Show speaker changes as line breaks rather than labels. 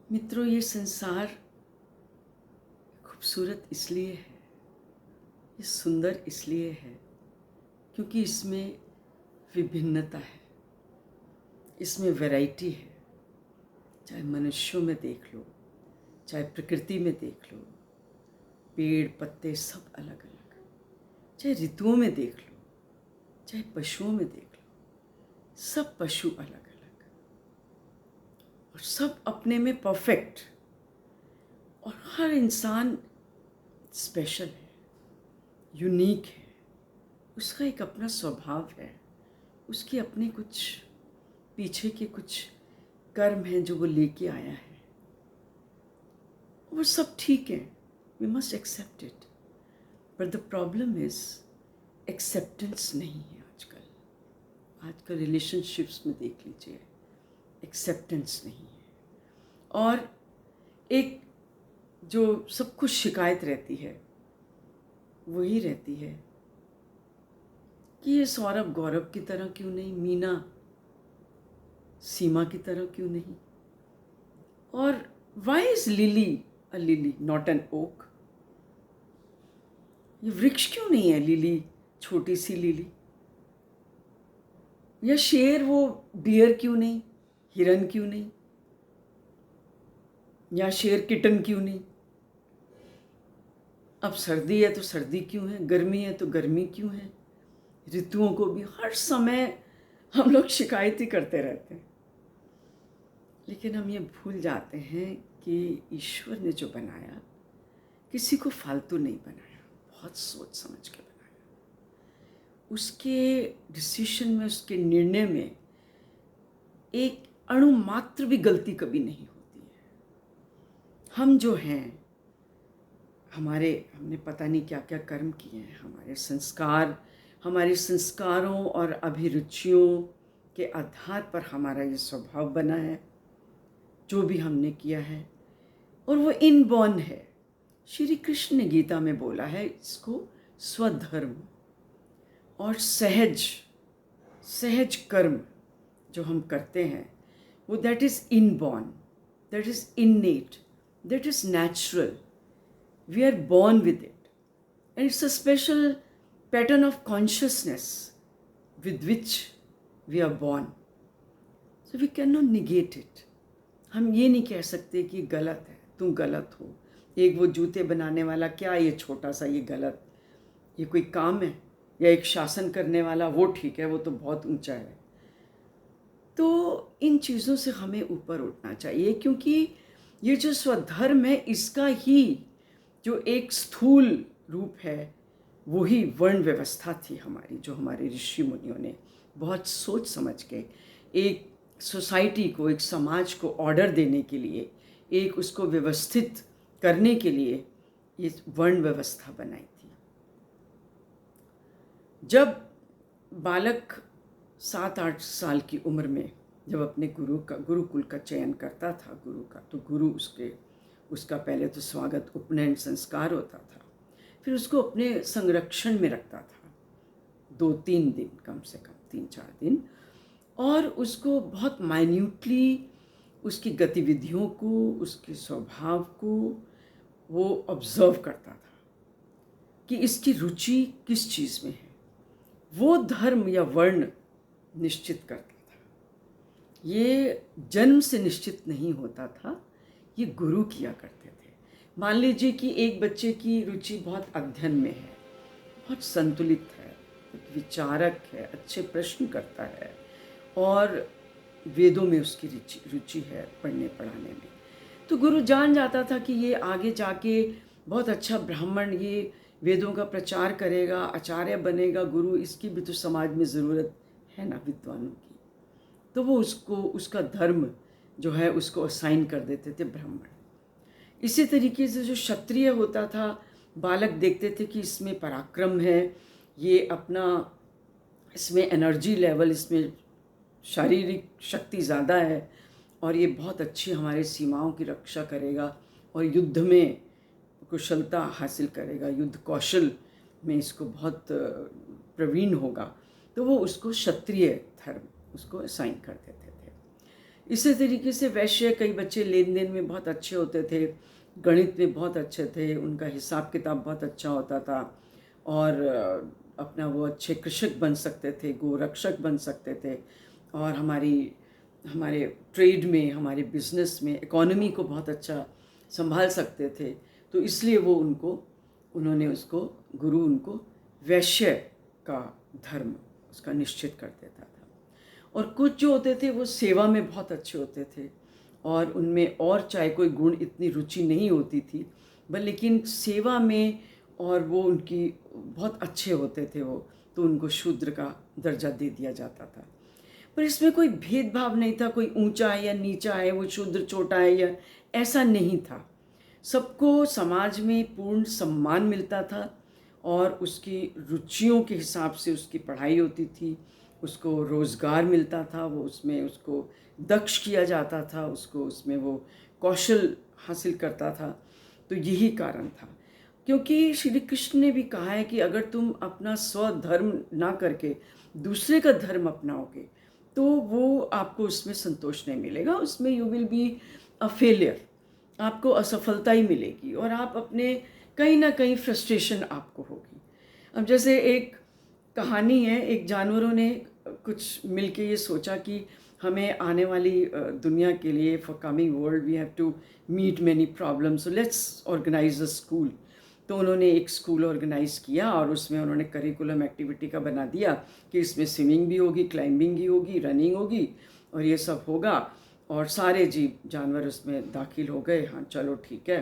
मित्रों, ये संसार खूबसूरत इसलिए है, ये सुंदर इसलिए है क्योंकि इसमें विभिन्नता है, इसमें वैरायटी है। चाहे मनुष्यों में देख लो, चाहे प्रकृति में देख लो, पेड़ पत्ते सब अलग अलग, चाहे ऋतुओं में देख लो, चाहे पशुओं में देख लो, सब पशु अलग अलग और सब अपने में परफेक्ट। और हर इंसान स्पेशल है, यूनिक है, उसका एक अपना स्वभाव है, उसके अपने कुछ पीछे के कुछ कर्म हैं जो वो लेके आया है। वो सब ठीक है, we must accept it. But the problem is acceptance नहीं है। आजकल रिलेशनशिप्स में देख लीजिए, एक्सेप्टेंस नहीं है। और एक जो सब कुछ शिकायत रहती है वही रहती है कि ये सौरभ गौरव की तरह क्यों नहीं, मीना सीमा की तरह क्यों नहीं। और why is lily a lily not an oak? ये वृक्ष क्यों नहीं है लिली, छोटी सी लिली? या शेर वो डियर क्यों नहीं, हिरन क्यों नहीं? या शेर किटन क्यों नहीं? अब सर्दी है तो सर्दी क्यों है, गर्मी है तो गर्मी क्यों है? ऋतुओं को भी हर समय हम लोग शिकायत ही करते रहते हैं, लेकिन हम ये भूल जाते हैं कि ईश्वर ने जो बनाया किसी को फालतू नहीं बनाया, बहुत सोच समझ के बनाया। उसके डिसीजन में, उसके निर्णय में एक अणु मात्र भी गलती कभी नहीं होती है। हम जो हैं, हमने पता नहीं क्या क्या कर्म किए हैं, हमारे संस्कारों और अभिरुचियों के आधार पर हमारा ये स्वभाव बना है, जो भी हमने किया है, और वो इनबॉर्न है। श्री कृष्ण ने गीता में बोला है इसको स्वधर्म और सहज कर्म जो हम करते हैं वो that is inborn, that is innate, that is natural. We are born with it, and it's a special pattern of consciousness with which we are born. So we cannot negate it. हम ये नहीं कह सकते कि गलत है, तुम गलत हो। एक वो जूते बनाने वाला, क्या ये छोटा सा ये गलत, ये कोई काम है? या एक शासन करने वाला, वो ठीक है, वो तो बहुत ऊंचा है। तो इन चीज़ों से हमें ऊपर उठना चाहिए, क्योंकि ये जो स्वधर्म है इसका ही जो एक स्थूल रूप है वही वर्ण व्यवस्था थी हमारी, जो हमारे ऋषि मुनियों ने बहुत सोच समझ के एक सोसाइटी को, एक समाज को ऑर्डर देने के लिए, एक उसको व्यवस्थित करने के लिए ये वर्ण व्यवस्था बनाई थी। जब बालक 7-8 साल की उम्र में जब अपने गुरुकुल का चयन करता था, गुरु का, तो गुरु उसका पहले तो स्वागत उपनयन संस्कार होता था, फिर उसको अपने संरक्षण में रखता था 2-3 दिन, कम से कम 3-4 दिन, और उसको बहुत माइन्यूटली उसकी गतिविधियों को, उसके स्वभाव को वो ऑब्जर्व करता था कि इसकी रुचि किस चीज़ में है। वो धर्म या वर्ण निश्चित करता था। ये जन्म से निश्चित नहीं होता था, ये गुरु किया करते थे। मान लीजिए कि एक बच्चे की रुचि बहुत अध्ययन में है, बहुत संतुलित है, विचारक है, अच्छे प्रश्न करता है, और वेदों में उसकी रुचि है, पढ़ने पढ़ाने में, तो गुरु जान जाता था कि ये आगे जाके बहुत अच्छा ब्राह्मण, ये वेदों का प्रचार करेगा, आचार्य बनेगा, गुरु, इसकी भी तो समाज में ज़रूरत है ना विद्वानों की। तो वो उसका धर्म जो है उसको असाइन कर देते थे ब्राह्मण। इसी तरीके से जो क्षत्रिय होता था, बालक देखते थे कि इसमें पराक्रम है, ये अपना, इसमें एनर्जी लेवल, इसमें शारीरिक शक्ति ज़्यादा है, और ये बहुत अच्छी हमारे सीमाओं की रक्षा करेगा और युद्ध में कुशलता हासिल करेगा, युद्ध कौशल में इसको बहुत प्रवीण होगा, तो वो उसको क्षत्रिय धर्म उसको असाइन कर देते थे। इसी तरीके से वैश्य, कई बच्चे लेन देन में बहुत अच्छे होते थे, गणित में बहुत अच्छे थे, उनका हिसाब किताब बहुत अच्छा होता था, और अपना वो अच्छे कृषक बन सकते थे, गोरक्षक बन सकते थे, और हमारे ट्रेड में, हमारे बिजनेस में, इकोनॉमी को बहुत अच्छा संभाल सकते थे। तो इसलिए उन्होंने उसको, गुरु उनको वैश्य का धर्म उसका निश्चित कर देता था। और कुछ जो होते थे वो सेवा में बहुत अच्छे होते थे, और उनमें और चाहे कोई गुण इतनी रुचि नहीं होती थी, बस लेकिन सेवा में और वो उनकी बहुत अच्छे होते थे वो, तो उनको शूद्र का दर्जा दे दिया जाता था। पर इसमें कोई भेदभाव नहीं था, कोई ऊंचा है या नीचा है, वो शूद्र छोटा है या, ऐसा नहीं था। सबको समाज में पूर्ण सम्मान मिलता था, और उसकी रुचियों के हिसाब से उसकी पढ़ाई होती थी, उसको रोज़गार मिलता था, वो उसमें उसको दक्ष किया जाता था, उसको उसमें वो कौशल हासिल करता था। तो यही कारण था, क्योंकि श्री कृष्ण ने भी कहा है कि अगर तुम अपना स्वधर्म ना करके दूसरे का धर्म अपनाओगे, तो वो आपको उसमें संतोष नहीं मिलेगा, उसमें you will be a failure, आपको असफलता ही मिलेगी, और आप अपने कहीं ना कहीं फ्रस्ट्रेशन आपको होगी। अब जैसे एक कहानी है, एक जानवरों ने कुछ मिलके ये सोचा कि हमें आने वाली दुनिया के लिए, for coming world we have to meet many problems, so let's organise a school. तो उन्होंने एक स्कूल ऑर्गेनाइज़ किया, और उसमें उन्होंने करिकुलम एक्टिविटी का बना दिया कि इसमें स्विमिंग भी होगी, क्लाइंबिंग भी होगी, रनिंग होगी, और ये सब होगा, और सारे जीव जानवर उसमें दाखिल हो गए। हाँ चलो ठीक है,